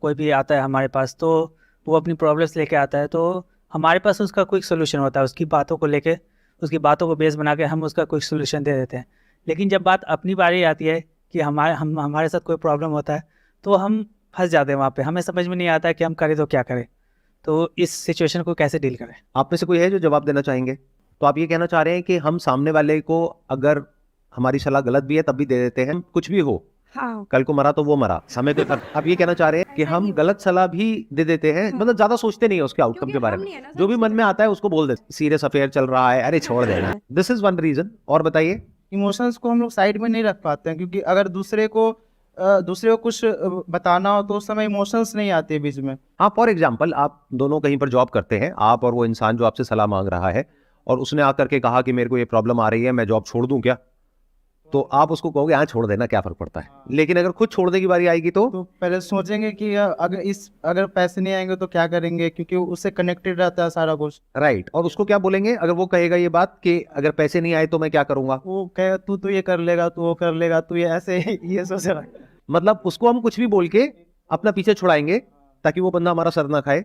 कोई भी आता है हमारे पास, तो वो अपनी प्रॉब्लम्स लेके आता है, तो हमारे पास उसका क्विक सोल्यूशन होता है, उसकी बातों को लेके, उसकी बातों को बेस बना के हम उसका क्विक सोल्यूशन दे देते हैं। लेकिन जब बात अपनी बारी आती है कि हमारे साथ कोई प्रॉब्लम होता है, तो हम फंस जाते हैं वहाँ पे, हमें समझ में नहीं आता है कि हम करें तो क्या करें, तो इस सिचुएशन को कैसे डील करें। आप में से कोई है जो जवाब देना चाहेंगे? तो आप ये कहना चाह रहे हैं कि हम सामने वाले को अगर हमारी सलाह गलत भी है तब भी दे देते हैं, कुछ भी हो, हाँ। कल को मरा तो वो मरा, समय तो आप ये कहना चाह रहे हैं कि हम गलत सलाह भी दे देते हैं, मतलब ज्यादा सोचते नहीं है उसके आउटकम के बारे में, जो भी मन में आता है उसको बोल देते, सीरियस अफेयर चल रहा है, अरे छोड़ देना, दिस इज वन रीजन। और बताइए। इमोशंस को हम लोग साइड में नहीं रख पाते हैं, क्योंकि अगर दूसरे को कुछ बताना हो तो उस समय इमोशंस नहीं आते बीच में। हाँ, फॉर एग्जाम्पल आप दोनों कहीं पर जॉब करते हैं, आप और वो इंसान जो आपसे सलाह मांग रहा है, और उसने आकर के कहा कि मेरे को ये प्रॉब्लम आ रही है, मैं जॉब छोड़ दूं क्या? तो आप उसको कहोगे हाँ छोड़ देना, क्या फर्क पड़ता है। लेकिन अगर खुद छोड़ने की बारी आएगी तो पहले सोचेंगे कि अगर पैसे नहीं आएंगे तो क्या करेंगे, क्योंकि उससे कनेक्टेड रहता है सारा कुछ। राइट। और उसको क्या बोलेंगे अगर वो कहेगा ये बात कि अगर पैसे नहीं आए तो मैं क्या करूंगा? वो कहेगा तू तो ये कर लेगा, तू वो कर लेगा, तू ये ऐसे ये सोच रहा है। मतलब उसको हम कुछ भी बोल के अपना पीछे छुड़ाएंगे ताकि वो बंदा हमारा सर ना खाए,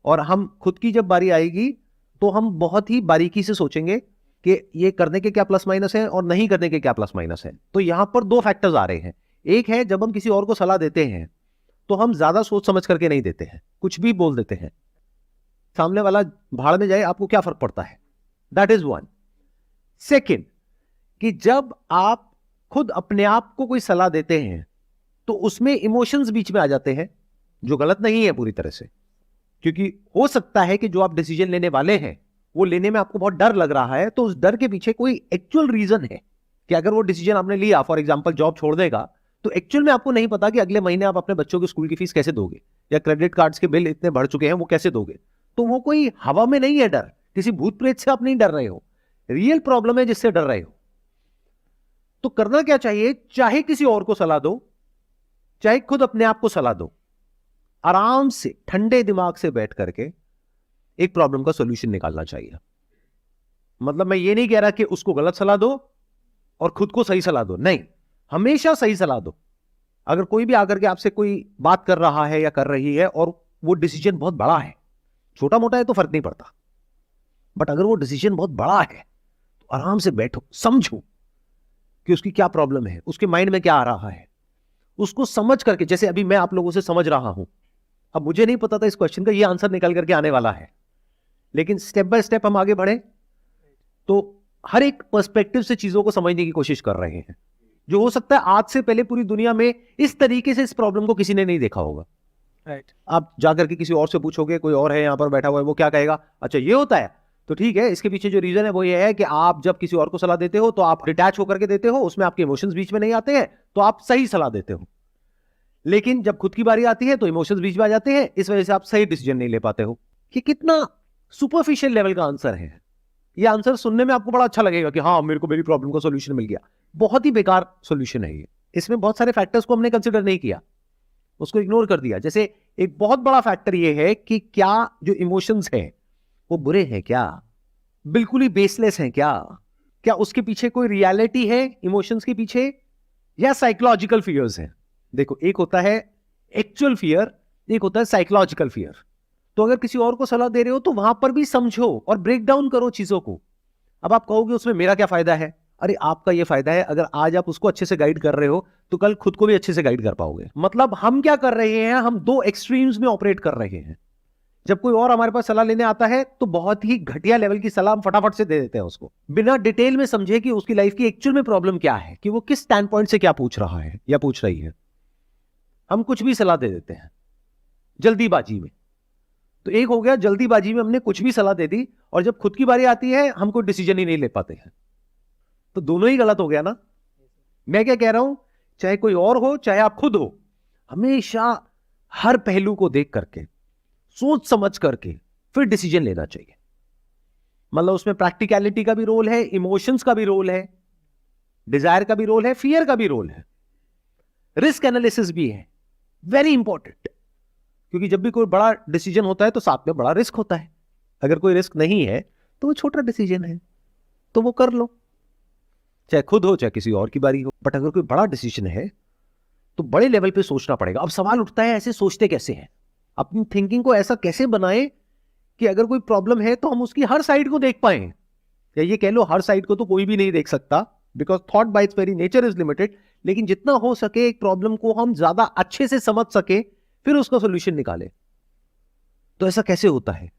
और हम खुद की जब बारी आएगी तो हम बहुत ही बारीकी से सोचेंगे कि ये करने के क्या प्लस माइनस है और नहीं करने के क्या प्लस माइनस है। तो यहां पर दो फैक्टर्स आ रहे हैं। एक है जब हम किसी और को सलाह देते हैं तो हम ज्यादा सोच समझ करके नहीं देते हैं, कुछ भी बोल देते हैं, सामने वाला भाड़ में जाए, आपको क्या फर्क पड़ता है, दैट इज वन। सेकेंड, कि जब आप खुद अपने आप को कोई सलाह देते हैं तो उसमें इमोशंस बीच में आ जाते हैं, जो गलत नहीं है पूरी तरह से, क्योंकि हो सकता है कि जो आप डिसीजन लेने वाले हैं वो लेने में आपको बहुत डर लग रहा है, तो उस डर के पीछे कोई एक्चुअल रीजन है कि अगर वो डिसीजन आपने लिया, फॉर एग्जांपल जॉब छोड़ने का, तो एक्चुअल में आपको नहीं पता कि अगले महीने आप अपने बच्चों की स्कूल की फीस कैसे दोगे, या क्रेडिट कार्ड्स के बिल इतने बढ़ चुके हैं वो कैसे दोगे। तो वो कोई हवा में नहीं है डर, किसी भूत प्रेत से आप नहीं डर रहे हो, रियल प्रॉब्लम है जिससे डर रहे हो। तो करना क्या चाहिए, चाहे किसी और को सलाह दो, चाहे खुद अपने आप को सलाह दो, आराम से ठंडे दिमाग से बैठ करके एक प्रॉब्लम का सॉल्यूशन निकालना चाहिए। मतलब मैं ये नहीं कह रहा कि उसको गलत सलाह दो और खुद को सही सलाह दो, नहीं, हमेशा सही सलाह दो। अगर कोई भी आकर के आपसे कोई बात कर रहा है या कर रही है और वो डिसीजन बहुत बड़ा है, छोटा मोटा है तो फर्क नहीं पड़ता, बट अगर वो डिसीजन बहुत बड़ा है तो आराम से बैठो, समझो कि उसकी क्या प्रॉब्लम है, उसके माइंड में क्या आ रहा है, उसको समझ करके, जैसे अभी मैं आप लोगों से समझ रहा हूं, अब मुझे नहीं पता था इस क्वेश्चन का ये आंसर निकल करके आने वाला है, लेकिन स्टेप बाय स्टेप हम आगे बढ़े तो हर एक पर्सपेक्टिव से चीजों को समझने की कोशिश कर रहे हैं, जो हो सकता है आज से पहले पूरी दुनिया में इस तरीके से इस प्रॉब्लम को किसी ने नहीं देखा होगा। राइट। आप जाकर के किसी और से पूछोगे, कोई और है यहां पर बैठा हुआ है, वो क्या कहेगा, अच्छा ये होता है, तो ठीक है, इसके पीछे जो रीजन है वो ये है कि आप जब किसी और को सलाह देते हो तो आप डिटैच होकर के देते हो, उसमें आपके इमोशंस बीच में नहीं आते हैं, तो आप सही सलाह देते हो। लेकिन जब खुद की बारी आती है तो इमोशंस बीच में आ जाते हैं, इस वजह से आप सही डिसीजन नहीं ले पाते हो। कि कितना सुपरफिशियल लेवल का आंसर है ये। आंसर सुनने में आपको बड़ा अच्छा लगेगा कि हाँ मेरे को मेरी प्रॉब्लम का सॉल्यूशन मिल गया, बहुत ही बेकार सॉल्यूशन है ये। इसमें बहुत सारे फैक्टर्स को हमने कंसिडर नहीं किया, उसको इग्नोर कर दिया। जैसे एक बहुत बड़ा फैक्टर ये है कि क्या जो इमोशंस हैं वो बुरे हैं क्या, बिल्कुल ही बेसलेस हैं क्या उसके पीछे कोई रियलिटी है इमोशंस के पीछे, या साइकोलॉजिकल फियर्स हैं। देखो, एक होता है एक्चुअल फियर, एक होता है साइकोलॉजिकल फियर। तो अगर किसी और को सलाह दे रहे हो तो वहां पर भी समझो और ब्रेक डाउन करो चीजों को। अब आप कहोगे उसमें मेरा क्या फायदा है, अरे आपका ये फायदा है, अगर आज आप उसको अच्छे से गाइड कर रहे हो तो कल खुद को भी अच्छे से गाइड कर पाओगे। मतलब हम क्या कर रहे हैं, हम दो एक्सट्रीम्स में ऑपरेट कर रहे हैं। जब कोई और हमारे पास सलाह लेने आता है तो बहुत ही घटिया लेवल की सलाह हम फटाफट से दे देते हैं उसको, बिना डिटेल में समझे कि उसकी लाइफ की एक्चुअल में प्रॉब्लम क्या है, कि वो किस स्टैंड पॉइंट से क्या पूछ रहा है या पूछ रही है। हम कुछ भी सलाह दे देते हैं जल्दीबाजी में। तो एक हो गया, जल्दीबाजी में हमने कुछ भी सलाह दे दी, और जब खुद की बारी आती है हम कोई डिसीजन ही नहीं ले पाते हैं। तो दोनों ही गलत हो गया ना। मैं क्या कह रहा हूं, चाहे कोई और हो चाहे आप खुद हो, हमेशा हर पहलू को देख करके, सोच समझ करके फिर डिसीजन लेना चाहिए। मतलब उसमें प्रैक्टिकलिटी का भी रोल है, इमोशंस का भी रोल है, डिजायर का भी रोल है, फियर का भी रोल है, रिस्क एनालिसिस भी है, वेरी इंपॉर्टेंट। क्योंकि जब भी कोई बड़ा डिसीजन होता है तो साथ में बड़ा रिस्क होता है। अगर कोई रिस्क नहीं है तो वो छोटा डिसीजन है, तो वो कर लो, चाहे खुद हो चाहे किसी और की बारी हो। बट अगर कोई बड़ा डिसीजन है तो बड़े लेवल पे सोचना पड़ेगा। अब सवाल उठता है ऐसे सोचते कैसे हैं, अपनी थिंकिंग को ऐसा कैसे बनाएं कि अगर कोई प्रॉब्लम है तो हम उसकी हर साइड को देख पाए, या ये कह लो हर साइड को तो कोई भी नहीं देख सकता, because thought bye it's very nature is limited, लेकिन जितना हो सके एक प्रॉब्लम को हम ज्यादा अच्छे से समझ सके, फिर उसका सोल्यूशन निकाले। तो ऐसा कैसे होता है?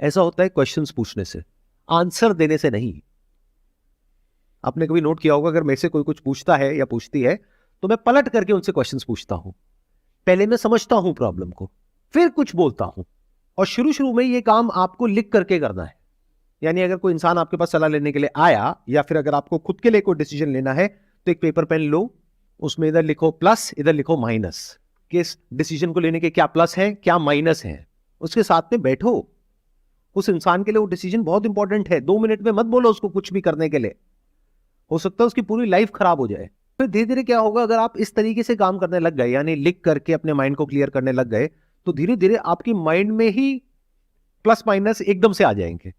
ऐसा होता है क्वेश्चंस पूछने से, आंसर देने से नहीं। आपने कभी नोट किया होगा, अगर मेरे से कोई कुछ पूछता है या पूछती है तो मैं पलट करके उनसे क्वेश्चंस पूछता हूं। पहले मैं समझता हूं प्रॉब्लम को, फिर कुछ बोलता हूं। और शुरू में ये काम आपको लिख करके करना है। यानी अगर कोई इंसान आपके पास सलाह लेने के लिए आया, या फिर अगर आपको खुद के लिए कोई डिसीजन लेना है, तो एक पेपर पेन लो, उसमें इधर लिखो प्लस, इधर लिखो माइनस, कि इस डिसीजन को लेने के क्या प्लस है, क्या माइनस है। उसके साथ में बैठो। उस इंसान के लिए वो डिसीजन बहुत इंपॉर्टेंट है। 2 मिनट में मत बोलो उसको कुछ भी करने के लिए, हो सकता है उसकी पूरी लाइफ खराब हो जाए। फिर धीरे धीरे क्या होगा, अगर आप इस तरीके से काम करने लग गए, यानी लिख करके अपने माइंड को क्लियर करने लग गए, तो धीरे धीरे आपकी माइंड में ही प्लस माइनस एकदम से आ जाएंगे।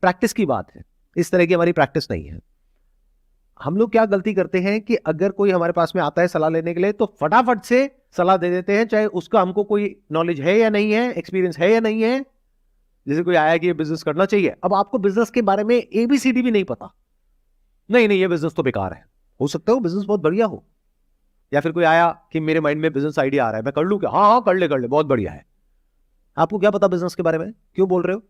प्रैक्टिस की बात है, इस तरह की हमारी प्रैक्टिस नहीं है। हम लोग क्या गलती करते हैं कि अगर कोई हमारे पास में आता है सलाह लेने के लिए, तो फटाफट से सलाह दे देते हैं, चाहे उसका हमको कोई नॉलेज है या नहीं है, एक्सपीरियंस है या नहीं है। जैसे कोई आया कि ये बिजनेस करना चाहिए, अब आपको बिजनेस के बारे में ABCD भी नहीं पता, नहीं ये बिजनेस तो बेकार है। हो सकता है वो बिजनेस बहुत बढ़िया हो। या फिर कोई आया कि मेरे माइंड में बिजनेस आइडिया आ रहा है, मैं कर लूं क्या? हाँ कर ले बहुत बढ़िया है। आपको क्या पता बिजनेस के बारे में? क्यों बोल रहे हो,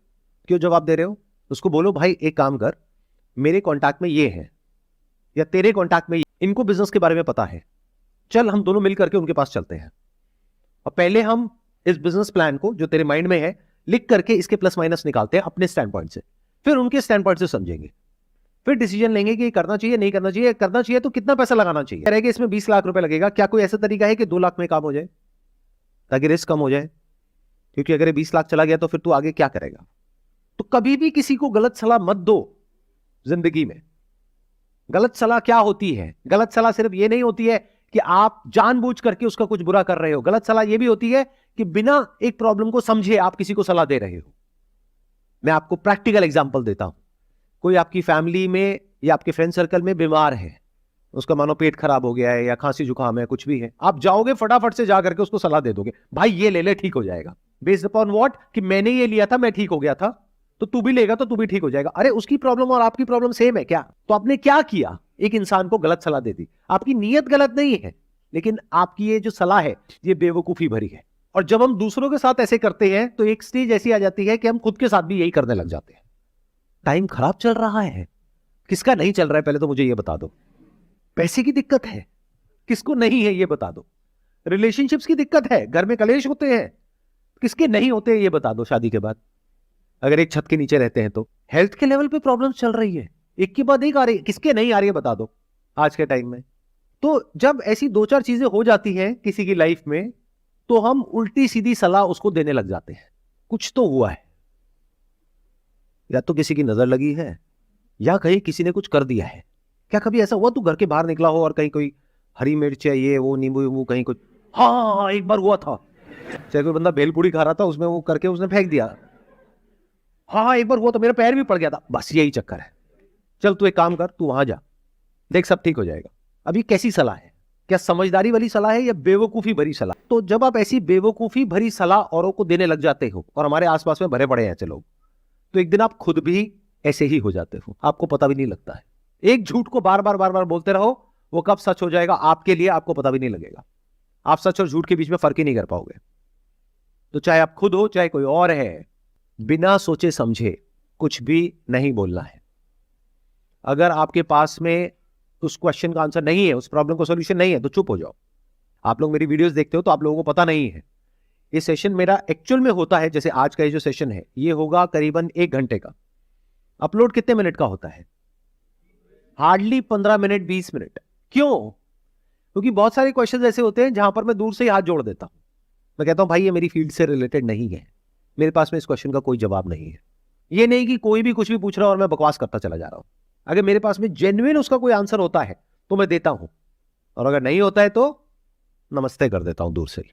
क्यों जवाब दे रहे हो? उसको बोलो भाई एक काम कर, मेरे कॉन्टैक्ट में ये है, या तेरे कॉन्टैक्ट में इनको बिजनेस के बारे में पता है, चल हम दोनों मिल करके उनके पास चलते हैं, और पहले हम इस बिजनेस प्लान को जो तेरे माइंड में है लिख करके इसके प्लस माइनस निकालते हैं अपने स्टैंड पॉइंट से, फिर उनके स्टैंड पॉइंट से समझेंगे, फिर डिसीजन लेंगे कि करना चाहिए नहीं करना चाहिए, करना चाहिए तो कितना पैसा लगाना चाहिए। रहेगा इसमें 20 लाख रुपए लगेगा, क्या कोई ऐसा तरीका है कि 2 लाख में काम हो जाए, ताकि रिस्क कम हो जाए? क्योंकि अगर 20 लाख चला गया तो फिर तू आगे क्या करेगा? तो कभी भी किसी को गलत सलाह मत दो। जिंदगी में गलत सलाह क्या होती है? गलत सलाह सिर्फ ये नहीं होती है कि आप जानबूझ करके उसका कुछ बुरा कर रहे हो। गलत सलाह यह भी होती है कि बिना एक प्रॉब्लम को समझे आप किसी को सलाह दे रहे हो। मैं आपको प्रैक्टिकल एग्जांपल देता हूं। कोई आपकी फैमिली में या आपके फ्रेंड सर्कल में बीमार है, उसका मानो पेट खराब हो गया है या खांसी जुकाम है, कुछ भी है, आप जाओगे फटाफट से जाकर के उसको सलाह दे दोगे, भाई ये ले ले ठीक हो जाएगा। Based upon what? कि मैंने ये लिया था, मैं ठीक हो गया था, तो तू भी लेगा तो तू भी ठीक हो जाएगा। अरे उसकी प्रॉब्लम और आपकी प्रॉब्लम सेम है क्या? तो आपने क्या किया? एक इंसान को गलत सलाह दे दी। आपकी नीयत गलत नहीं है, लेकिन आपकी ये जो सलाह है ये बेवकूफी भरी है। और जब हम दूसरों के साथ ऐसे करते हैं तो एक स्टेज ऐसी आ जाती है कि हम खुद के साथ भी यही करने लग जाते हैं। टाइम खराब चल रहा है, किसका नहीं चल रहा है पहले तो मुझे ये बता दो। पैसे की दिक्कत है, किसको नहीं है ये बता दो। रिलेशनशिप्स की दिक्कत है, घर में कलेश होते हैं, किसके नहीं होते हैं ये बता दो। शादी के बाद अगर एक छत के नीचे रहते हैं तो हेल्थ के लेवल पे प्रॉब्लम्स चल रही है, एक के बाद एक आ रही है, किसके नहीं आ रही है बता दो आज के टाइम में। तो जब ऐसी 2-4 चीजें हो जाती हैं किसी की लाइफ में, तो हम उल्टी सीधी सलाह उसको देने लग जाते हैं। कुछ तो हुआ है, या तो किसी की नजर लगी है, या कहीं किसी ने कुछ कर दिया है। क्या कभी ऐसा हुआ तू घर के बाहर निकला हो और कहीं कोई हरी मिर्च है, ये वो नींबू वींबू कहीं कुछ? हाँ एक बार हुआ था, चाहे कोई बंदा भेलपूरी खा रहा था, उसमें वो करके उसने फेंक दिया। हाँ एक बार हुआ तो मेरा पैर भी पड़ गया था। बस यही चक्कर है। चल तू एक काम कर, तू वहां जा, देख सब ठीक हो जाएगा। अभी कैसी सलाह है? क्या समझदारी वाली सलाह है या बेवकूफी भरी सलाह? तो जब आप ऐसी बेवकूफी भरी सलाह औरों को देने लग जाते हो, और हमारे आसपास में भरे पड़े हैं ऐसे लोग, तो एक दिन आप खुद भी ऐसे ही हो जाते हो, आपको पता भी नहीं लगता है। एक झूठ को बार बार बोलते रहो, वो कब सच हो जाएगा आपके लिए आपको पता भी नहीं लगेगा। आप सच और झूठ के बीच में फर्क ही नहीं कर पाओगे। तो चाहे आप खुद हो चाहे कोई और है, बिना सोचे समझे कुछ भी नहीं बोलना है। अगर आपके पास में उस क्वेश्चन का आंसर नहीं है, उस प्रॉब्लम का सॉल्यूशन नहीं है, तो चुप हो जाओ। आप लोग मेरी वीडियोस देखते हो तो आप लोगों को पता नहीं है, ये सेशन मेरा एक्चुअल में होता है, जैसे आज का ये जो सेशन है ये होगा करीबन 1 घंटे का। अपलोड कितने मिनट का होता है? Hardly 15 minute 20 minute. क्यों? क्योंकि बहुत सारे क्वेश्चन ऐसे होते हैं जहां पर मैं दूर से ही हाथ जोड़ देता हूं। मैं कहता हूं भाई ये मेरी फील्ड से रिलेटेड नहीं है, मेरे पास में इस क्वेश्चन का कोई जवाब नहीं है। ये नहीं कि कोई भी कुछ भी पूछ रहा है और मैं बकवास करता चला जा रहा हूं। अगर मेरे पास में जेन्युइन उसका कोई आंसर होता है तो मैं देता हूं, और अगर नहीं होता है तो नमस्ते कर देता हूं दूर से ही।